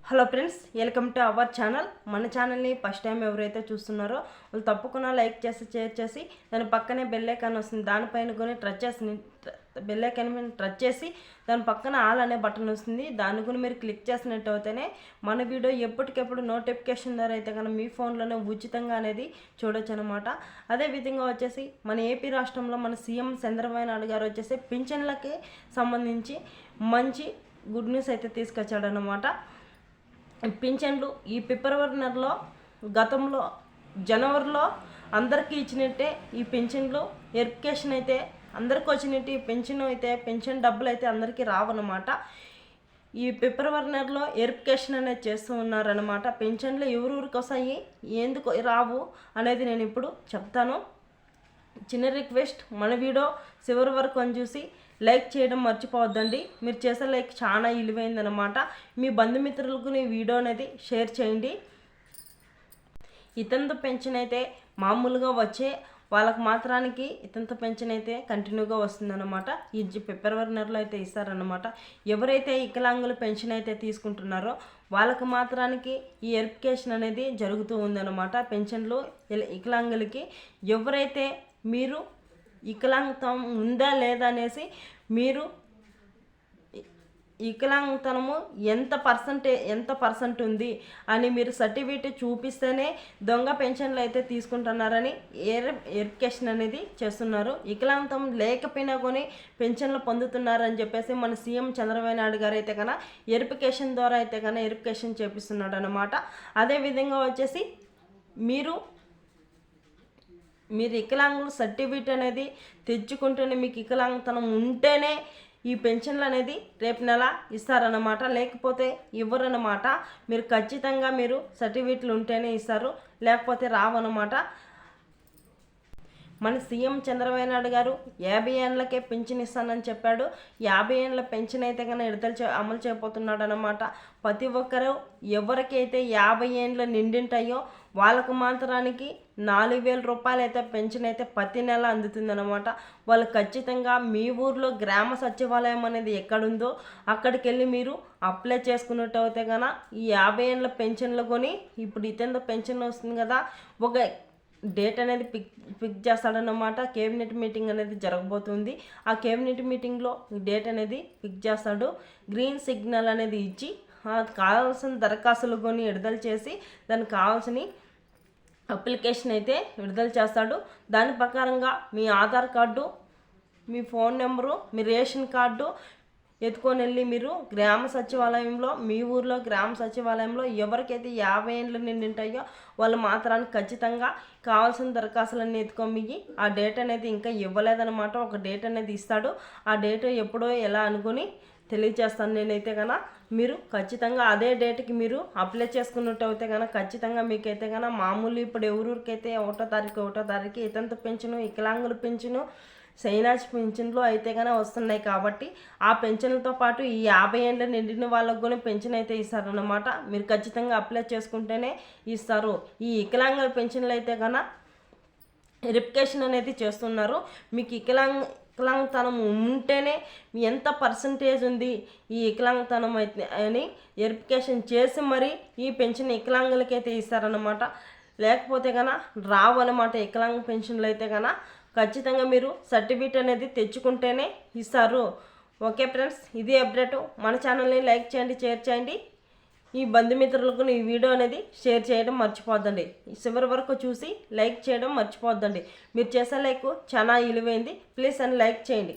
Hello friends, welcome to our channel. మన ఛానల్ని first time ఎవరైతే చూస్తున్నారో వాళ్ళు తప్పకుండా లైక్ చేసి షేర్ చేసి దాని పక్కనే బెల్ ఐకాన్ వస్తుంది, దానిపైన కొని బెల్ ఐకాన్ మీద టచ్ చేసి దాని పక్కన ఆల్ అనే బటన్ వస్తుంది, దాని కొని మీరు క్లిక్ చేసినట్టు అయితేనే మన వీడియో ఎప్పటికెప్పుడు నోటిఫికేషన్ ద్వారా అయితే కనుక మీ ఫోన్లోనే ఉచితంగా అనేది చూడొచ్చు అనమాట. అదేవిధంగా వచ్చేసి మన ఏపీ రాష్ట్రంలో మన సీఎం చంద్రబాబు నాయుడు గారు వచ్చేసి పింఛన్లకి సంబంధించి మంచి గుడ్ న్యూస్ అయితే తీసుకొచ్చాడనమాట. పింఛన్లు ఈ ఫిబ్రవరి నెలలో గతంలో జనవరిలో అందరికీ ఇచ్చినట్టే ఈ పింఛన్లు వెరిఫికేషన్ అయితే అందరికీ వచ్చినట్టు ఈ పెన్షన్ డబ్బులు అయితే అందరికీ రావన్నమాట. ఈ ఫిబ్రవరి నెలలో వెరిఫికేషన్ అనేది చేస్తూ ఉన్నారనమాట. పెన్షన్లు ఎవరికి వస్తాయి, ఎందుకు రావు అనేది నేను ఇప్పుడు చెప్తాను. చిన్న రిక్వెస్ట్, మన వీడియో చివరి వరకు అని చూసి లైక్ చేయడం మర్చిపోవద్దండి. మీరు చేసే లైక్ చాలా విలువైందనమాట. మీ బంధుమిత్రులకు ఈ వీడియో అనేది షేర్ చేయండి. ఇతంత పెన్షన్ అయితే మామూలుగా వచ్చే వాళ్ళకి మాత్రానికి ఇతంత పెన్షన్ అయితే కంటిన్యూగా వస్తుందన్నమాట. ఈ ఫిబ్రవరి నెలలో అయితే ఇస్తారనమాట. ఎవరైతే వికలాంగుల పెన్షన్ అయితే తీసుకుంటున్నారో వాళ్ళకి మాత్రానికి ఈ వెరిఫికేషన్ అనేది జరుగుతూ ఉందన్నమాట. పెన్షన్లు వికలాంగులకి ఎవరైతే మీరు వికలాంగతం ఉందా లేదా అనేసి మీరు వికలాంగతనము ఎంత పర్సెంట్ ఉంది అని మీరు సర్టిఫికేట్ చూపిస్తేనే దొంగ పెన్షన్లు అయితే తీసుకుంటున్నారని వెరిఫికేషన్ అనేది చేస్తున్నారు. వికలాంగతం లేకపోయినా కొని పెన్షన్లు పొందుతున్నారని చెప్పేసి మన సీఎం చంద్రబాబు నాయుడు గారు అయితే కన్నా వెరిఫికేషన్ ద్వారా అయితే కన్నా వెరిఫికేషన్ చేపిస్తున్నాడు అనమాట. అదేవిధంగా వచ్చేసి మీరు వికలాంగుల సర్టిఫికేట్ అనేది తెచ్చుకుంటేనే మీకు వికలాంగతనం ఉంటేనే ఈ పెన్షన్లు అనేది రేపు నెల ఇస్తారన్నమాట, లేకపోతే ఇవ్వరన్నమాట. మీరు ఖచ్చితంగా మీరు సర్టిఫికేట్లు ఉంటేనే ఇస్తారు, లేకపోతే రావన్నమాట. మన సీఎం చంద్రబాబు నాయుడు గారు 50 ఏళ్ళకే పెన్షన్ ఇస్తానని చెప్పాడు. 50 ఏళ్ళ పెన్షన్ అయితే కన్నా అమలు చేయబోతున్నాడు అనమాట. ప్రతి ఒక్కరూ ఎవరికైతే 50 ఏళ్ళు నిండింటాయో వాళ్ళకు మాత్రానికి 4,000 రూపాయలు అయితే పెన్షన్ అయితే ప్రతి నెల అందుతుందన్నమాట. వాళ్ళు ఖచ్చితంగా మీ ఊర్లో గ్రామ సచివాలయం అనేది ఎక్కడుందో అక్కడికి వెళ్ళి మీరు అప్లై చేసుకున్నట్టు అయితే కన్నా ఈ 50 ఏళ్ళ పెన్షన్లు కొని ఇప్పుడు ఇతంత పెన్షన్ వస్తుంది కదా, ఒక డేట్ అనేది ఫిక్స్ చేస్తాడన్నమాట. కేబినెట్ మీటింగ్ అనేది జరగబోతుంది. ఆ కేబినెట్ మీటింగ్లో డేట్ అనేది ఫిక్స్ చేస్తాడు. గ్రీన్ సిగ్నల్ అనేది ఇచ్చి కావాల్సిన దరఖాస్తులు కొని విడుదల చేసి దానికి కావాల్సిన అప్లికేషన్ అయితే విడుదల చేస్తాడు. దాని ప్రకారంగా మీ ఆధార్ కార్డు, మీ ఫోన్ నెంబరు, మీ రేషన్ కార్డు ఎత్తుకొని వెళ్ళి మీరు గ్రామ సచివాలయంలో, మీ ఊర్లో గ్రామ సచివాలయంలో ఎవరికైతే 50 ఏళ్ళు నిండింటాయో వాళ్ళు మాత్రానికి ఖచ్చితంగా కావాల్సిన దరఖాస్తులన్నీ ఎత్తుకొని ఆ డేట్ అనేది ఇంకా ఇవ్వలేదన్నమాట. ఒక డేట్ అనేది ఇస్తాడు. ఆ డేట్ ఎప్పుడో ఎలా అనుకుని తెలియజేస్తాను నేనైతే కన్నా. మీరు ఖచ్చితంగా అదే డేట్కి మీరు అప్లై చేసుకున్నట్టు అయితే కనుక ఖచ్చితంగా మీకైతే కన్నా మామూలు ఇప్పుడు ఎవరికైతే 1వ తారీఖు ఇతంత పెన్షను, వికలాంగుల పెన్షను, సైనాజ్ పెన్షన్లు అయితే కన్నా వస్తున్నాయి కాబట్టి ఆ పెన్షన్లతో పాటు ఈ 50 ఏళ్ళు నిండిన వాళ్ళకు కూడా పెన్షన్ అయితే ఇస్తారన్నమాట. మీరు ఖచ్చితంగా అప్లై చేసుకుంటేనే ఇస్తారు. ఈ వికలాంగుల పెన్షన్లు అయితే కన్నా వెరిఫికేషన్ అనేది చేస్తున్నారు. మీకు వికలాంగతనం ఉంటేనే ఎంత పర్సంటేజ్ ఉంది ఈ వికలాంగతనం అయితే అని వెరిఫికేషన్ చేసి మరి ఈ పెన్షన్ వికలాంగులకైతే ఇస్తారన్నమాట. లేకపోతే కన్నా రావన్నమాట. వికలాంగ పెన్షన్లు అయితే కన్నా ఖచ్చితంగా మీరు సర్టిఫికేట్ అనేది తెచ్చుకుంటేనే ఇస్తారు. ఓకే ఫ్రెండ్స్, ఇది అప్డేట్. మన ఛానల్ని లైక్ చేయండి, షేర్ చేయండి. ఈ బంధుమిత్రులకు ఈ వీడియో అనేది షేర్ చేయడం మర్చిపోద్దండి. చివరి వరకు చూసి లైక్ చేయడం మర్చిపోద్దండి. మీరు చేసే లైక్ చాలా విలువైంది. ప్లీజ్ అని లైక్ చేయండి.